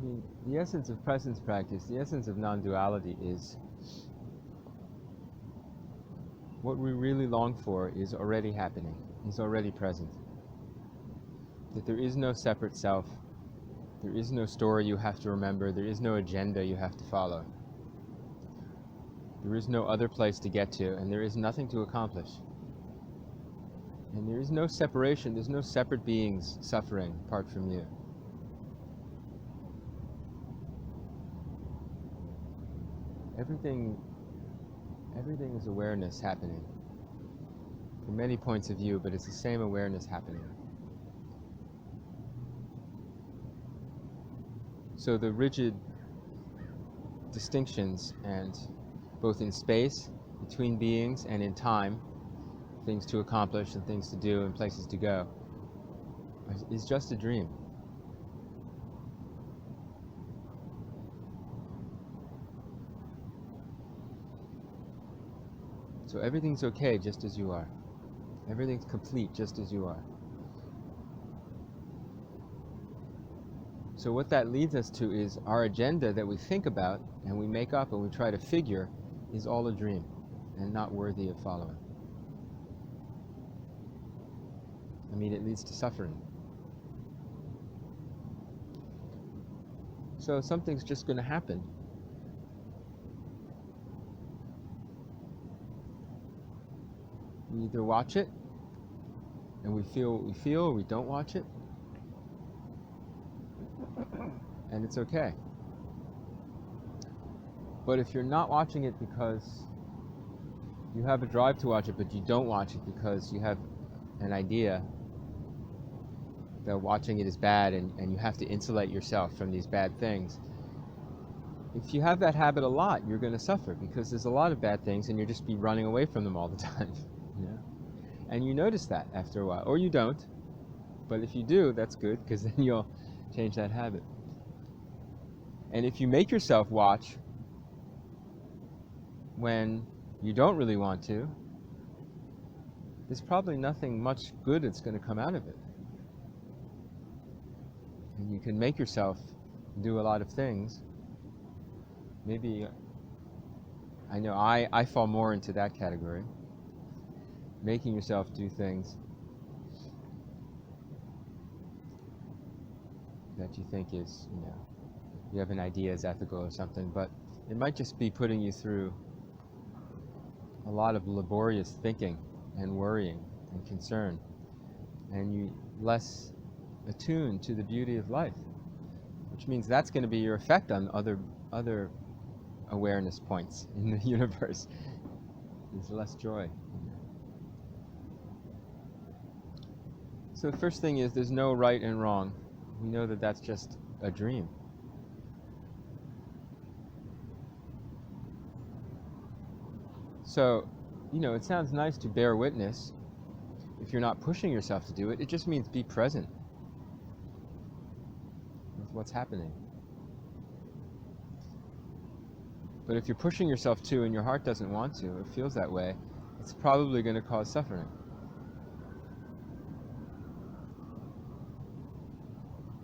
mean, the essence of presence practice, the essence of non-duality is what we really long for is already happening, is already present. That there is no separate self, there is no story you have to remember, there is no agenda you have to follow. There is no other place to get to, and there is nothing to accomplish. And there is no separation, there's no separate beings suffering apart from you. Everything is awareness happening. From many points of view, but it's the same awareness happening. So the rigid distinctions, and both in space, between beings, and in time, things to accomplish and things to do and places to go, is just a dream. So everything's okay just as you are. Everything's complete just as you are. So what that leads us to is our agenda that we think about and we make up and we try to figure is all a dream and not worthy of following. I mean, it leads to suffering. So something's just going to happen. We either watch it and we feel what we feel, or we don't watch it, and it's okay. But if you're not watching it because you have a drive to watch it, but you don't watch it because you have an idea that watching it is bad and you have to insulate yourself from these bad things, if you have that habit a lot, you're going to suffer, because there's a lot of bad things and you'll just be running away from them all the time. You know? And you notice that after a while, or you don't, but if you do, that's good, because then you'll change that habit. And if you make yourself watch when you don't really want to, there's probably nothing much good that's going to come out of it. And you can make yourself do a lot of things. Maybe, I know I fall more into that category. Making yourself do things that you think is, you have an idea is ethical or something, but it might just be putting you through a lot of laborious thinking and worrying and concern, and you less attuned to the beauty of life, which means that's going to be your effect on other awareness points in the universe. There's less joy. So the first thing is, there's no right and wrong. We know that that's just a dream. So, it sounds nice to bear witness. If you're not pushing yourself to do it, it just means be present with what's happening. But if you're pushing yourself to and your heart doesn't want to, or feels that way, it's probably going to cause suffering.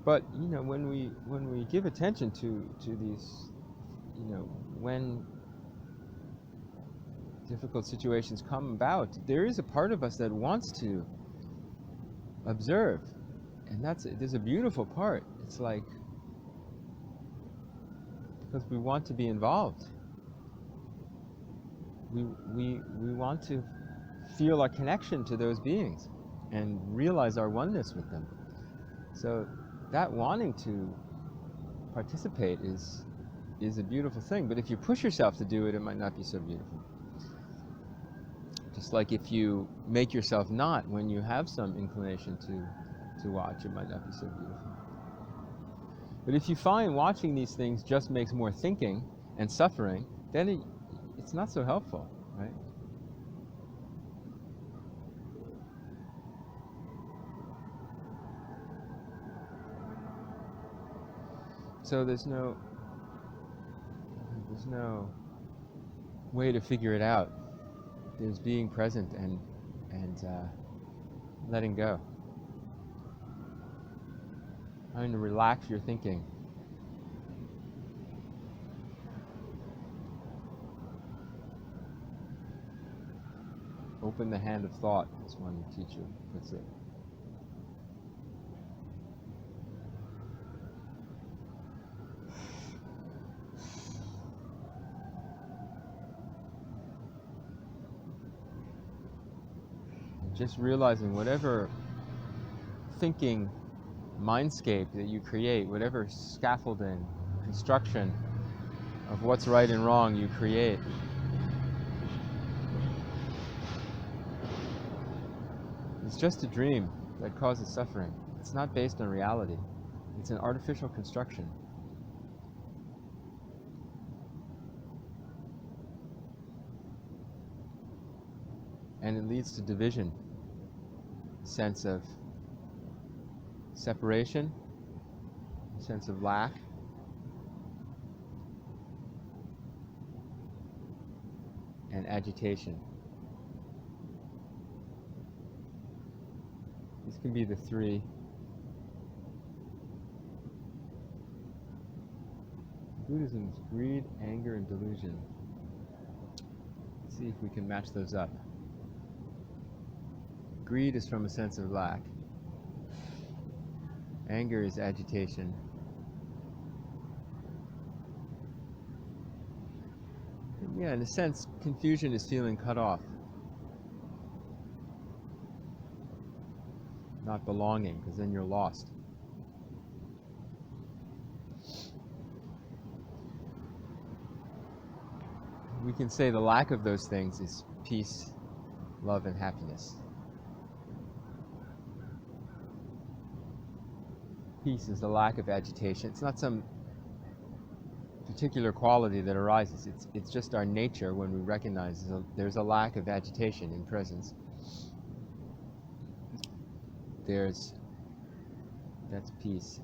But when we give attention to these, when difficult situations come about, there is a part of us that wants to observe, and there's a beautiful part. It's like, because we want to be involved. We want to feel our connection to those beings and realize our oneness with them. So that wanting to participate is a beautiful thing. But if you push yourself to do it, it might not be so beautiful. Just like if you make yourself not when you have some inclination to watch, it might not be so beautiful. But if you find watching these things just makes more thinking and suffering, then it's not so helpful, right? So there's no way to figure it out. There's being present and letting go. Trying to relax your thinking Open the hand of thought, as one teacher puts it. And just realizing whatever thinking mindscape that you create, whatever scaffolding, construction of what's right and wrong you create, it's just a dream that causes suffering. It's not based on reality. It's an artificial construction. And it leads to division, sense of separation, sense of lack, and agitation. These can be the three. Buddhism's greed, anger, and delusion. Let's see if we can match those up. Greed is from a sense of lack. Anger is agitation. And yeah, in a sense, confusion is feeling cut off. Not belonging, because then you're lost. We can say the lack of those things is peace, love, and happiness. Peace is the lack of agitation. It's not some particular quality that arises. It's just our nature when we recognize there's a lack of agitation in presence. That's peace.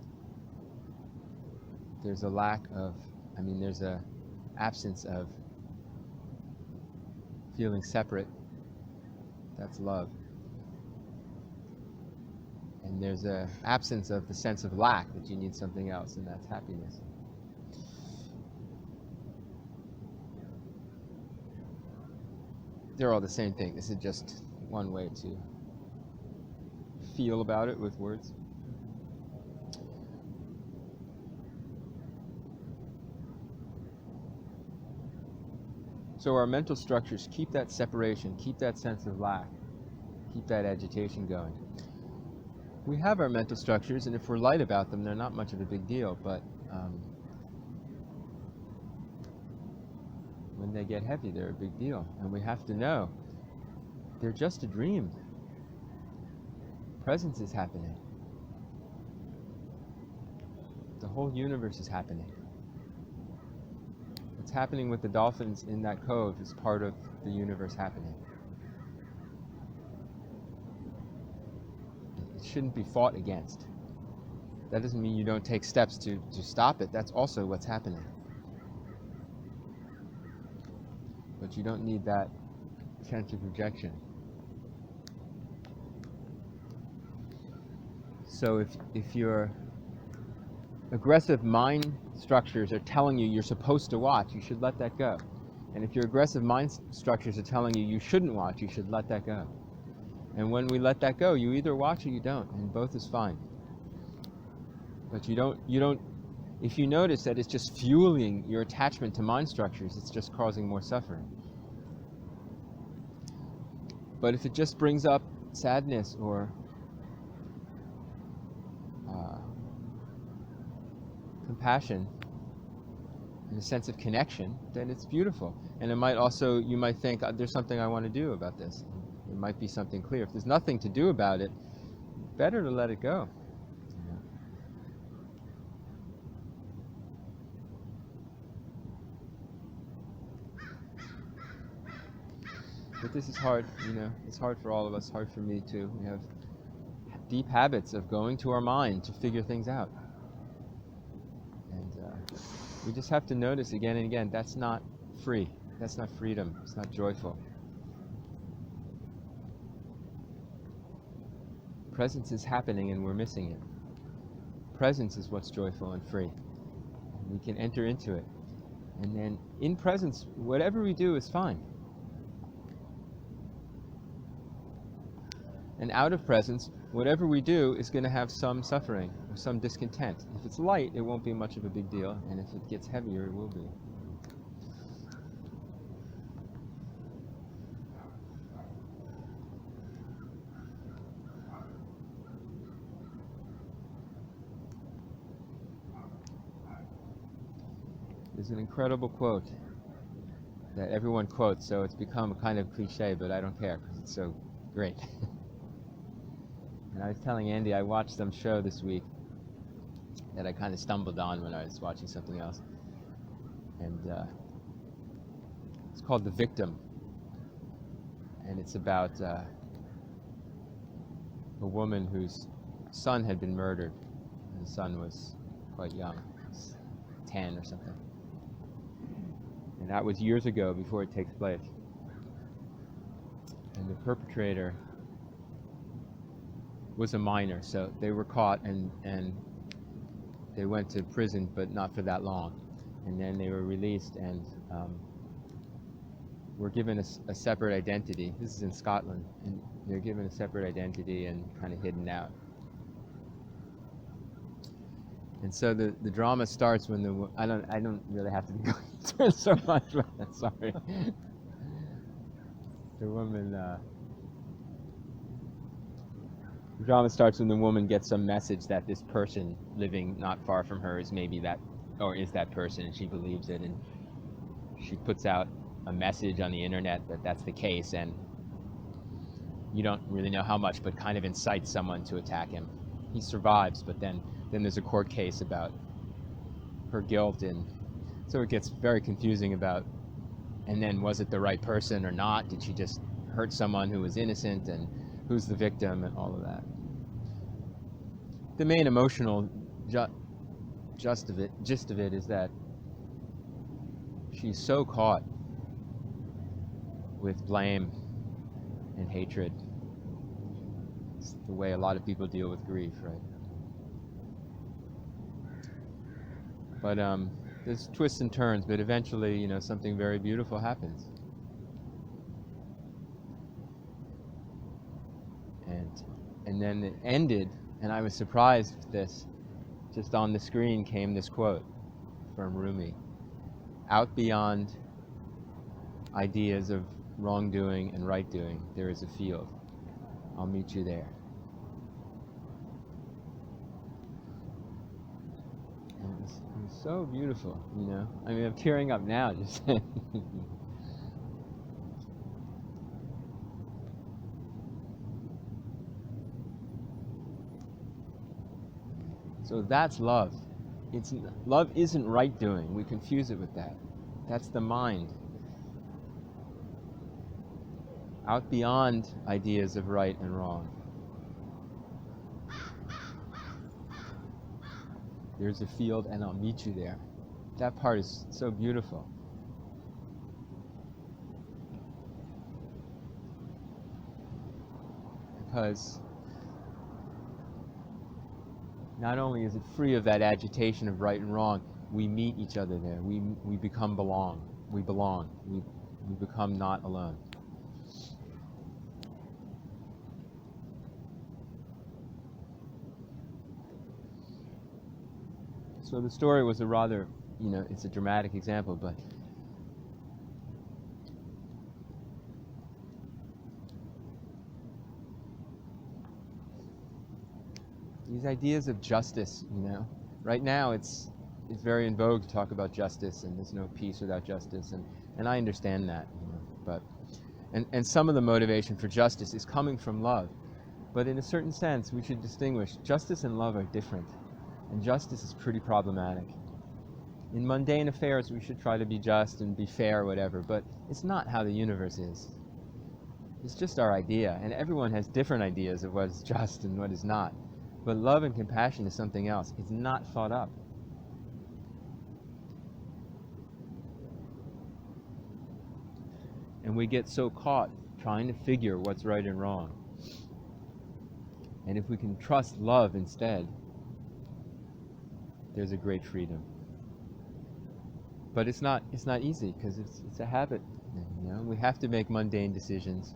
There's a lack of, there's a absence of feeling separate. That's love. And there's an absence of the sense of lack, that you need something else, and that's happiness. They're all the same thing. This is just one way to feel about it with words. So our mental structures keep that separation, keep that sense of lack, keep that agitation going. We have our mental structures, and if we're light about them, they're not much of a big deal, but when they get heavy, they're a big deal. And we have to know they're just a dream. Presence is happening. The whole universe is happening. What's happening with the dolphins in that cove is part of the universe happening. It shouldn't be fought against. That doesn't mean you don't take steps to stop it. That's also what's happening. But you don't need that sense of rejection. So if your aggressive mind structures are telling you you're supposed to watch, you should let that go. And if your aggressive mind structures are telling you you shouldn't watch, you should let that go. And when we let that go, you either watch or you don't, and both is fine. But you don't, if you notice that it's just fueling your attachment to mind structures, it's just causing more suffering. But if it just brings up sadness or compassion and a sense of connection, then it's beautiful. And it might also, you might think, there's something I want to do about this. It might be something clear. If there's nothing to do about it, better to let it go. But this is hard, it's hard for all of us, hard for me too. We have deep habits of going to our mind to figure things out. And we just have to notice again and again, that's not free. That's not freedom. It's not joyful. Presence is happening and we're missing it. Presence is what's joyful and free. We can enter into it. And then in presence, whatever we do is fine. And out of presence, whatever we do is going to have some suffering or some discontent. If it's light, it won't be much of a big deal, and if it gets heavier, it will be. There's an incredible quote that everyone quotes, so it's become a kind of cliche, but I don't care because it's so great. And I was telling Andy, I watched some show this week that I kind of stumbled on when I was watching something else. And it's called The Victim. And it's about a woman whose son had been murdered. And the son was quite young, 10 or something. And that was years ago, before it takes place. And the perpetrator was a minor, so they were caught and they went to prison, but not for that long. And then they were released and were given a separate identity. This is in Scotland, and they're given a separate identity and kind of hidden out. And so the drama starts when I don't really have to be going through it so much, but sorry. The woman, the drama starts when the woman gets some message that this person living not far from her is maybe that, or is that person, and she believes it, and she puts out a message on the internet that that's the case, and you don't really know how much, but kind of incites someone to attack him. He survives, but then there's a court case about her guilt, and so it gets very confusing about, and then was it the right person or not? Did she just hurt someone who was innocent, and who's the victim, and all of that. The main emotional gist of it is that she's so caught with blame and hatred. It's the way a lot of people deal with grief, right? But there's twists and turns, but eventually, something very beautiful happens. And then it ended, and I was surprised with this. Just on the screen came this quote from Rumi: "Out beyond ideas of wrongdoing and right doing, there is a field. I'll meet you there." And it was so beautiful, I mean, I'm tearing up now just So that's love. Love isn't right doing. We confuse it with that. That's the mind. Out beyond ideas of right and wrong, there's a field, and I'll meet you there. That part is so beautiful. Because not only is it free of that agitation of right and wrong, we meet each other there. We become belong. We belong. We become not alone. So the story was a rather, it's a dramatic example, but these ideas of justice, right now it's very in vogue to talk about justice, and there's no peace without justice, and I understand that, but and some of the motivation for justice is coming from love, but in a certain sense we should distinguish. Justice and love are different, and justice is pretty problematic. In mundane affairs we should try to be just and be fair or whatever, but it's not how the universe is. It's just our idea, and everyone has different ideas of what is just and what is not. But love and compassion is something else. It's not thought up. And we get so caught trying to figure what's right and wrong. And if we can trust love instead, there's a great freedom. But it's not easy, because it's a habit. We have to make mundane decisions.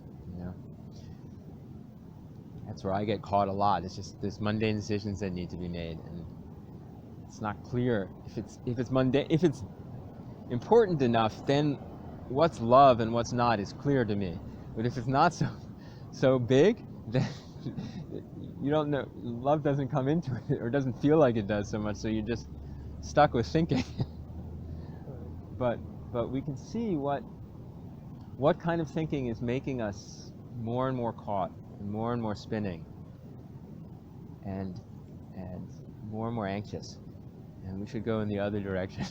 That's where I get caught a lot. It's just there's mundane decisions that need to be made, and it's not clear if it's mundane, if it's important enough, then what's love and what's not is clear to me. But if it's not so big, then you don't know. Love doesn't come into it, or doesn't feel like it does so much. So you're just stuck with thinking. But we can see what kind of thinking is making us more and more caught, and more spinning, and more and more anxious, and we should go in the other direction.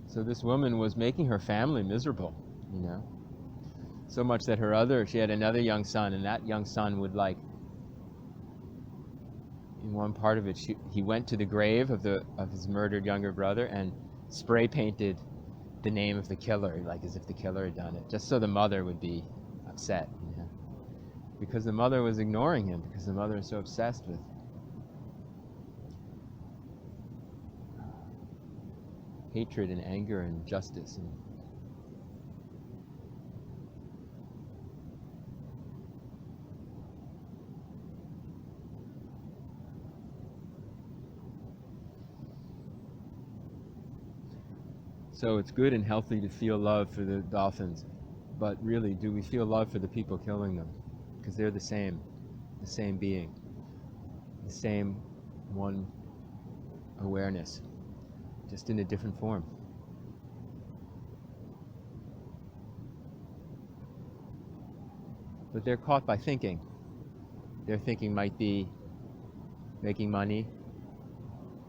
So this woman was making her family miserable, you know, so much that she had another young son, and that young son would, like, in one part of it, he went to the grave of his murdered younger brother and spray painted the name of the killer, like as if the killer had done it, just so the mother would be upset, you know, because the mother was ignoring him, because the mother is so obsessed with hatred and anger and justice. And so it's good and healthy to feel love for the dolphins, but really, do we feel love for the people killing them? Because they're the same being, the same one awareness, just in a different form. But they're caught by thinking. Their thinking might be making money,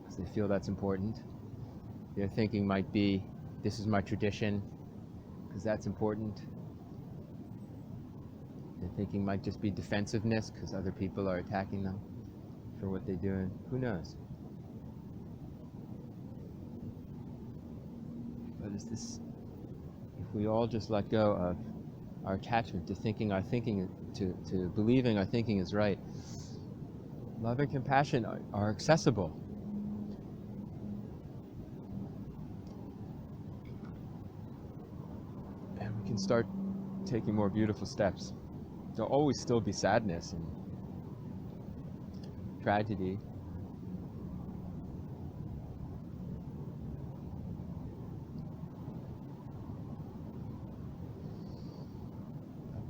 because they feel that's important. Their thinking might be, this is my tradition, because that's important. Their thinking might just be defensiveness, because other people are attacking them for what they do, and who knows? But is this, if we all just let go of our attachment to thinking to believing our thinking is right, love and compassion are accessible. And we can start taking more beautiful steps. There'll always still be sadness and tragedy.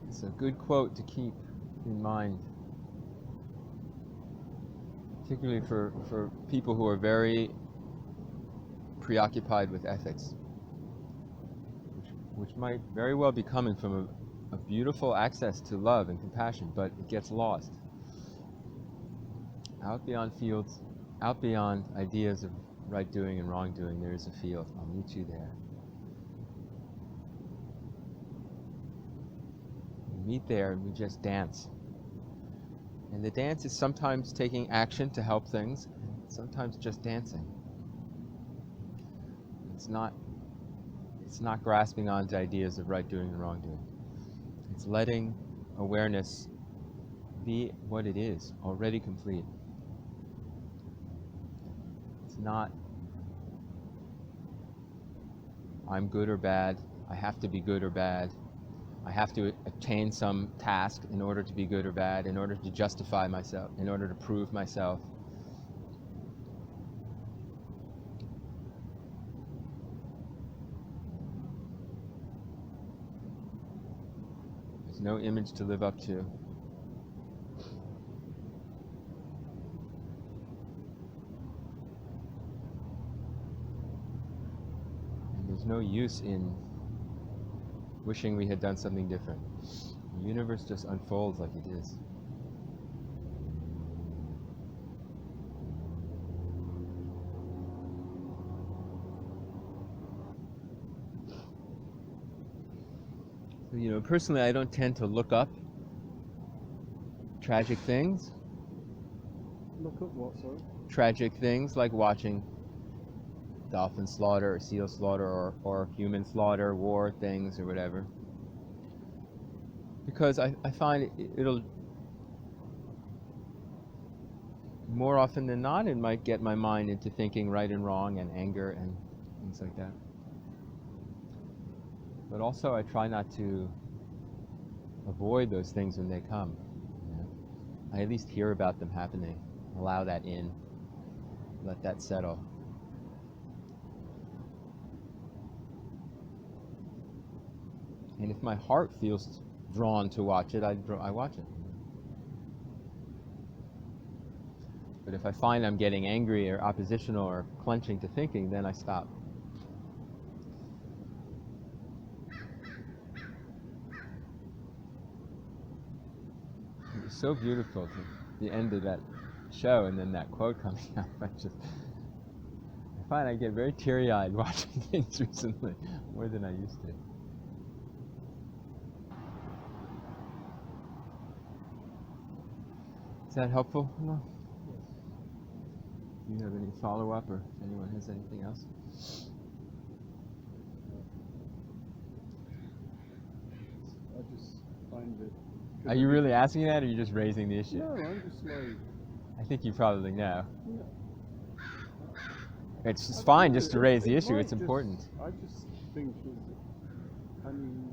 It's a good quote to keep in mind, particularly for people who are very preoccupied with ethics, which might very well be coming from a beautiful access to love and compassion, but it gets lost. Out beyond fields, out beyond ideas of right doing and wrong doing, there is a field. I'll meet you there. We meet there and we just dance. And the dance is sometimes taking action to help things, and sometimes just dancing. It's not grasping onto ideas of right doing and wrong doing. It's letting awareness be what it is, already complete. It's not, I'm good or bad, I have to be good or bad, I have to attain some task in order to be good or bad, in order to justify myself, in order to prove myself. There's no image to live up to. And there's no use in wishing we had done something different. The universe just unfolds like it is. So, you know, personally, I don't tend to look up tragic things. Look at what, sorry? Tragic things like watching dolphin slaughter or seal slaughter or human slaughter, war things or whatever. Because I find it'll, more often than not, it might get my mind into thinking right and wrong and anger and things like that. But also I try not to avoid those things when they come. You know? I at least hear about them happening, allow that in, let that settle. And if my heart feels drawn to watch it, I watch it. But if I find I'm getting angry or oppositional or clenching to thinking, then I stop. It was so beautiful to the end of that show, and then that quote coming out. I find I get very teary-eyed watching things recently, more than I used to. Is that helpful? No. Do you have any follow-up, or if anyone has anything else? I just find it... Are you really asking that, or are you just raising the issue? No, I'm just like... I think you probably know. Yeah. It's just fine just to raise the issue. It's important. I just think I mean,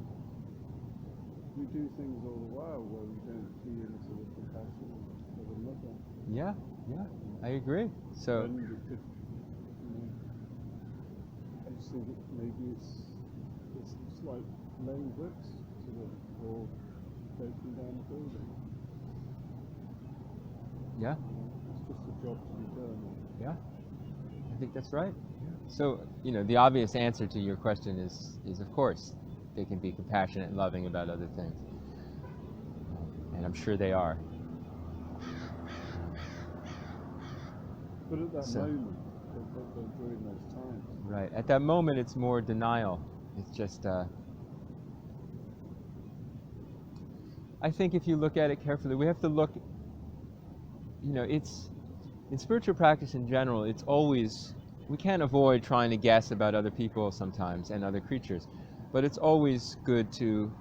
we do things all the while where we don't feel sort of compassion for another. Yeah, I agree. So And it could, I just think maybe it's like laying bricks sort of, or breaking down a building. yeah, It's just a job to be done. I think that's right. So, the obvious answer to your question is of course, they can be compassionate and loving about other things. And I'm sure they are. But at that moment, during those times. Right. At that moment, it's more denial. It's just, I think if you look at it carefully, we have to look, it's, in spiritual practice in general, it's always, we can't avoid trying to guess about other people sometimes and other creatures, but it's always good to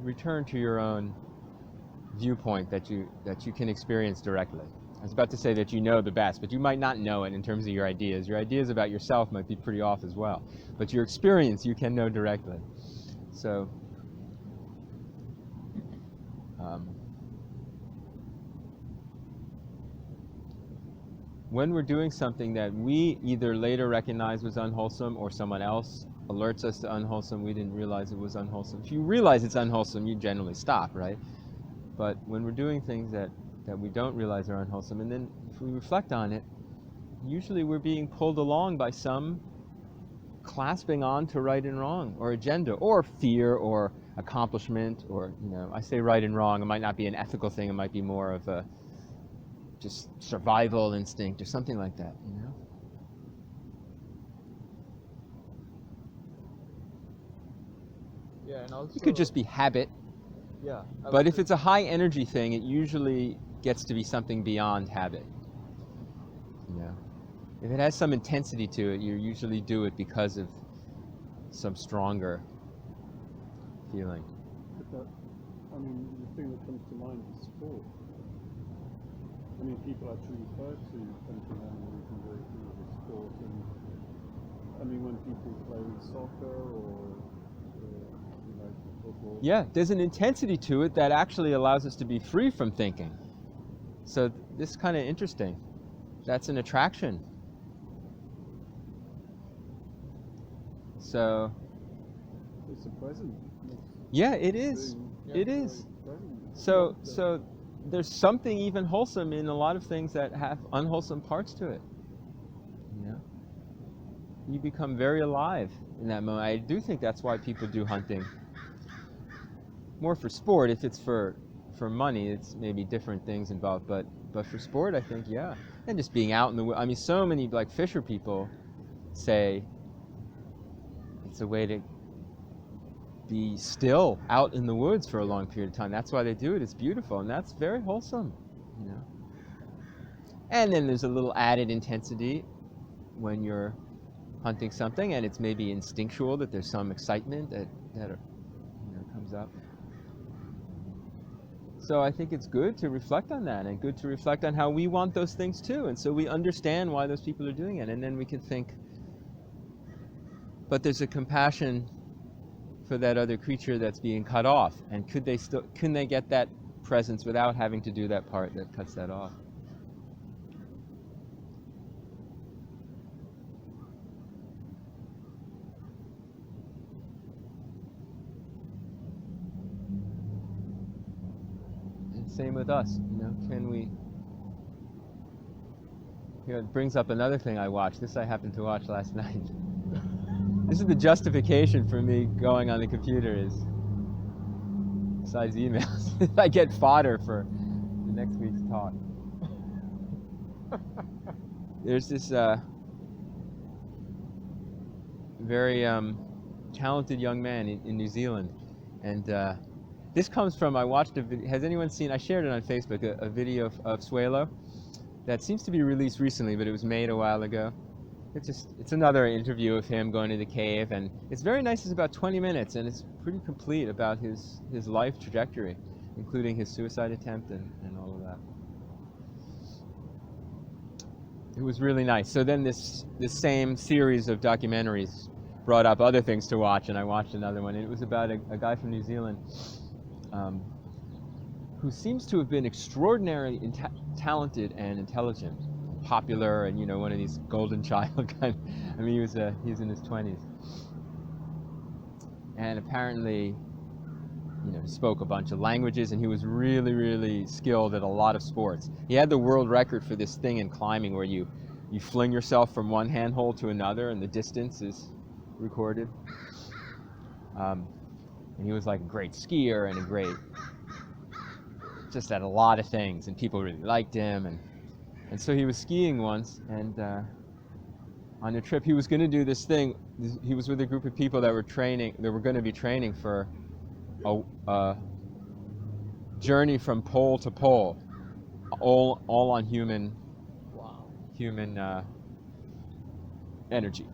return to your own viewpoint that you can experience directly. I was about to say that you know the best, but you might not know it in terms of your ideas. Your ideas about yourself might be pretty off as well, but your experience you can know directly. So, when we're doing something that we either later recognize was unwholesome or someone else alerts us to unwholesome, we didn't realize it was unwholesome. If you realize it's unwholesome, you generally stop, right? But when we're doing things that we don't realize are unwholesome, and then if we reflect on it, usually we're being pulled along by some clasping on to right and wrong, or agenda, or fear, or accomplishment, or, I say right and wrong, it might not be an ethical thing, it might be more of a just survival instinct or something like that, Yeah, and also... It could just be habit. Yeah. But if it's a high energy thing, it usually gets to be something beyond habit. If it has some intensity to it, you usually do it because of some stronger feeling. the thing that comes to mind is sport. People actually refer to hunting animals and working with sport, and when people play soccer or football. Yeah, there's an intensity to it that actually allows us to be free from thinking. So this is kind of interesting. That's an attraction. So It's a present. yeah, it is. It is. So there's something even wholesome in a lot of things that have unwholesome parts to it. You become very alive in that moment. I do think that's why people do hunting. More for sport. If it's for money, it's maybe different things involved. But for sport, I think, yeah. And just being out in the so many like fisher people say it's a way to be still out in the woods for a long period of time. That's why they do it. It's beautiful, and that's very wholesome, And then there's a little added intensity when you're hunting something, and it's maybe instinctual that there's some excitement that comes up. So I think it's good to reflect on that, and good to reflect on how we want those things too, and so we understand why those people are doing it, and then we can think, but there's a compassion for that other creature that's being cut off, and can they get that presence without having to do that part that cuts that off? And same with us, can we? It brings up another thing I watched. This I happened to watch last night. This is the justification for me going on the computer, is besides emails, I get fodder for the next week's talk. There's this very talented young man in New Zealand, and this comes from, I watched a video. Has anyone seen, I shared it on Facebook, a video of Suelo that seems to be released recently, but it was made a while ago. It's another interview of him going to the cave, and it's very nice. It's about 20 minutes, and it's pretty complete about his life trajectory, including his suicide attempt and all of that. It was really nice. So then this same series of documentaries brought up other things to watch, and I watched another one. And it was about a guy from New Zealand who seems to have been extraordinarily talented and intelligent, popular, and one of these golden child kind. I mean, he was in his 20s, and apparently, he spoke a bunch of languages, and he was really, really skilled at a lot of sports. He had the world record for this thing in climbing where you fling yourself from one handhold to another, and the distance is recorded. And he was like a great skier and just at a lot of things, and people really liked him, and so he was skiing once, and on a trip he was going to do this thing. He was with a group of people that were going to be training for a journey from pole to pole, all on human energy.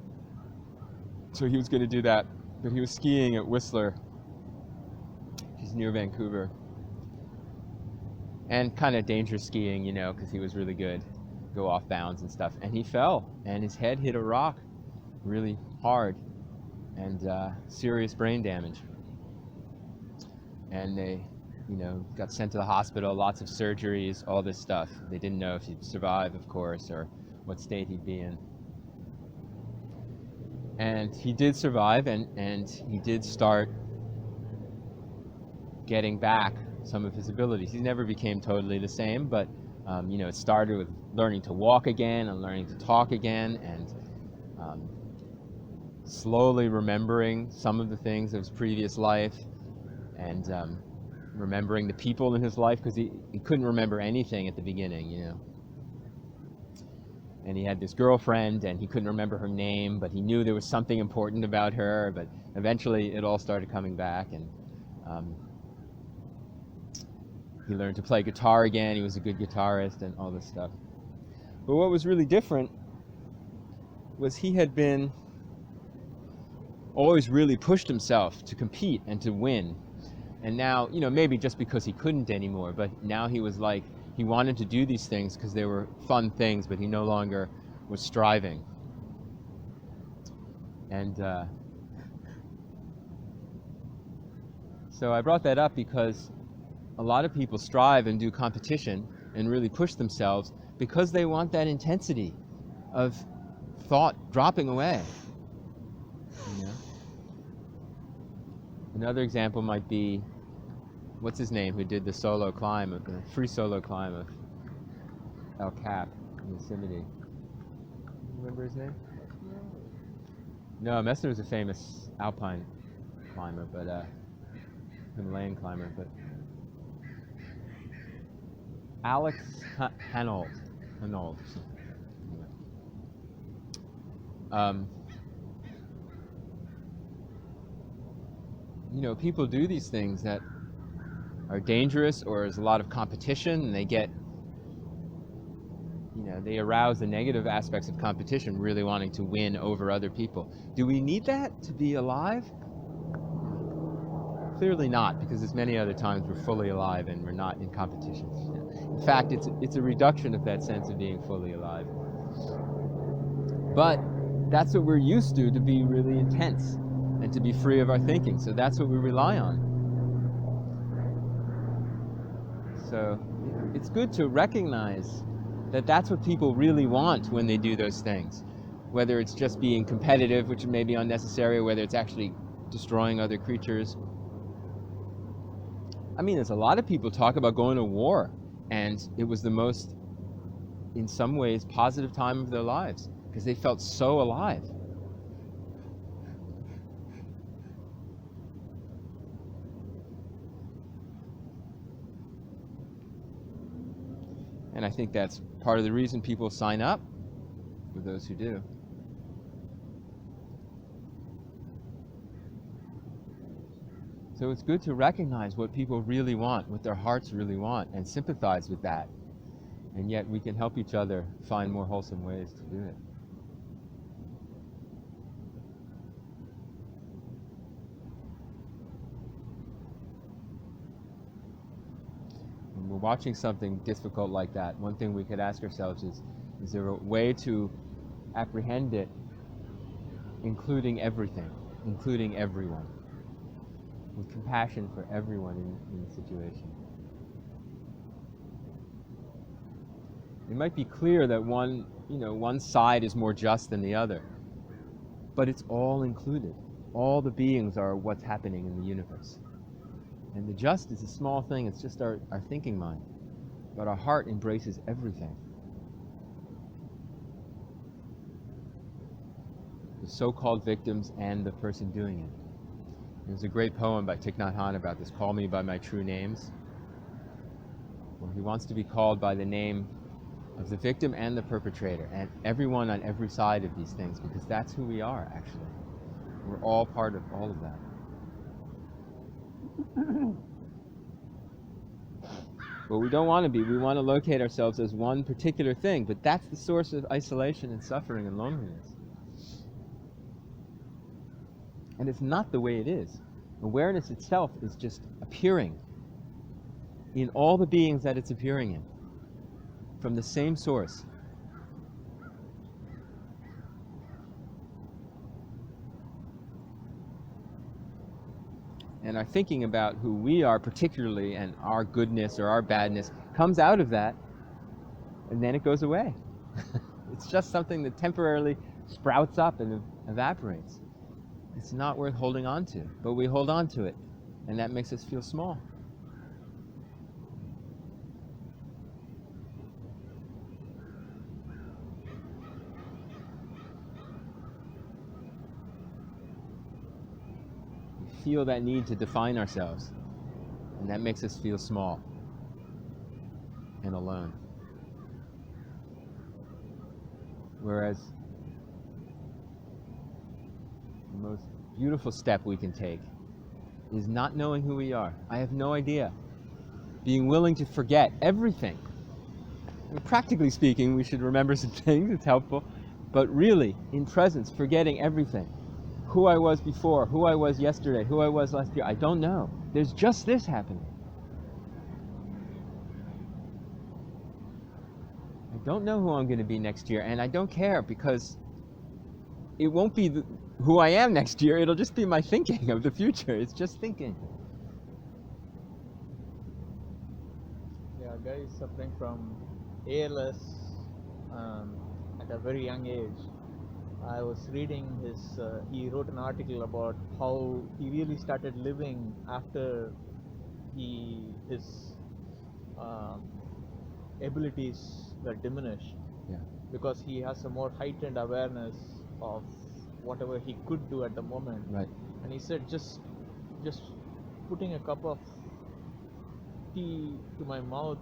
So he was going to do that, but he was skiing at Whistler, which is near Vancouver, and kind of dangerous skiing, because he was really good, go off bounds and stuff. And he fell, and his head hit a rock really hard, and serious brain damage. And they, got sent to the hospital, lots of surgeries, all this stuff. They didn't know if he'd survive, of course, or what state he'd be in. And he did survive, and he did start getting back some of his abilities. He never became totally the same, but it started with learning to walk again and learning to talk again, and slowly remembering some of the things of his previous life, and remembering the people in his life, because he couldn't remember anything at the beginning, And he had this girlfriend, and he couldn't remember her name, but he knew there was something important about her. But eventually it all started coming back, and he learned to play guitar again. He was a good guitarist and all this stuff. But what was really different was he had been always really pushed himself to compete and to win. And now, maybe just because he couldn't anymore, but now he was like, he wanted to do these things because they were fun things, but he no longer was striving. And so I brought that up because a lot of people strive and do competition and really push themselves because they want that intensity of thought dropping away. Another example might be, what's his name, who did the free solo climb of El Cap in Yosemite? Remember his name? No, Messner was a famous alpine climber, but Himalayan climber, but Alex Hanold. People do these things that are dangerous, or there's a lot of competition, and they get, they arouse the negative aspects of competition, really wanting to win over other people. Do we need that to be alive? Clearly not, because there's many other times we're fully alive and we're not in competition. In fact, it's a reduction of that sense of being fully alive. But that's what we're used to be really intense. and to be free of our thinking. So that's what we rely on. So it's good to recognize that that's what people really want when they do those things. Whether it's just being competitive, which may be unnecessary, or whether it's actually destroying other creatures. I mean, there's a lot of people talk about going to war, and it was the most, in some ways, positive time of their lives, because they felt so alive. And I think that's part of the reason people sign up, for those who do. So it's good to recognize what people really want, what their hearts really want, and sympathize with that. And yet we can help each other find more wholesome ways to do it. When we're watching something difficult like that, one thing we could ask ourselves is there a way to apprehend it, including everything, including everyone, with compassion for everyone in the situation? It might be clear that one side is more just than the other, but it's all included. All the beings are what's happening in the universe. And the just is a small thing, it's just our thinking mind. But our heart embraces everything. The so-called victims and the person doing it. There's a great poem by Thich Nhat Hanh about this, Call Me By My True Names, where he wants to be called by the name of the victim and the perpetrator, and everyone on every side of these things, because that's who we are, actually. We're all part of all of that. But we don't want to be. We want to locate ourselves as one particular thing, but that's the source of isolation and suffering and loneliness. And it's not the way it is. Awareness itself is just appearing in all the beings that it's appearing in, from the same source. And our thinking about who we are particularly, and our goodness or our badness, comes out of that, and then it goes away. It's just something that temporarily sprouts up and evaporates. It's not worth holding on to, but we hold on to it, and that makes us feel small. We feel that need to define ourselves, and that makes us feel small and alone. Whereas the most beautiful step we can take is not knowing who we are. I have no idea. Being willing to forget everything. And practically speaking, we should remember some things, it's helpful, but really, in presence, forgetting everything. Who I was before, who I was yesterday, who I was last year, I don't know. There's just this happening. I don't know who I'm going to be next year, and I don't care, because it won't be who I am next year, it'll just be my thinking of the future. It's just thinking. Yeah, a guy is suffering from ALS at a very young age. I was reading he wrote an article about how he really started living after his abilities were diminished. Yeah. Because he has a more heightened awareness of whatever he could do at the moment. Right. And he said, just putting a cup of tea to my mouth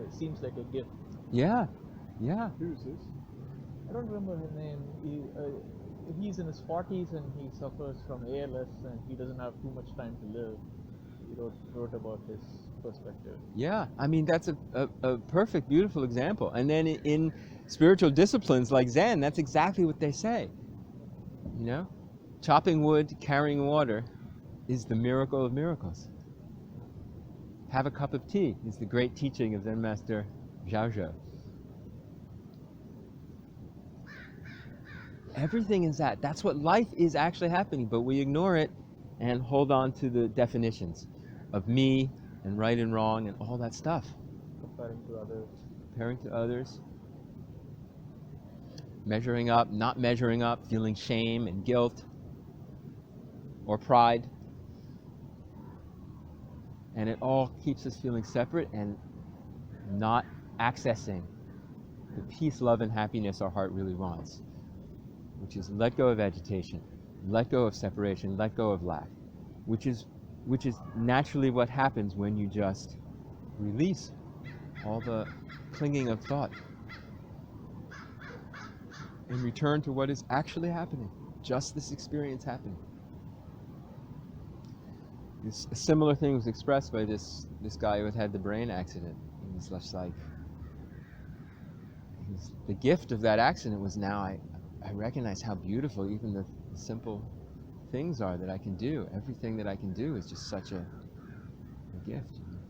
seems like a gift. Yeah. Yeah. Who's this? I don't remember his name. He's in his 40s and he suffers from ALS and he doesn't have too much time to live. He wrote about his perspective. Yeah, I mean, that's a perfect, beautiful example. And then in spiritual disciplines like Zen, that's exactly what they say. You know, chopping wood, carrying water is the miracle of miracles. Have a cup of tea is the great teaching of Zen Master Zhaozhou. Everything is that. That's what life is actually happening, but we ignore it and hold on to the definitions of me and right and wrong and all that stuff. Comparing to others. Comparing to others, measuring up, not measuring up, feeling shame and guilt or pride. And it all keeps us feeling separate and not accessing the peace, love, and happiness our heart really wants, which is let go of agitation, let go of separation, let go of lack, which is naturally what happens when you just release all the clinging of thought and return to what is actually happening, just this experience happening. A similar thing was expressed by this guy who had had the brain accident. He was just like, the gift of that accident was now I recognize how beautiful even the simple things are that I can do. Everything that I can do is just such a gift.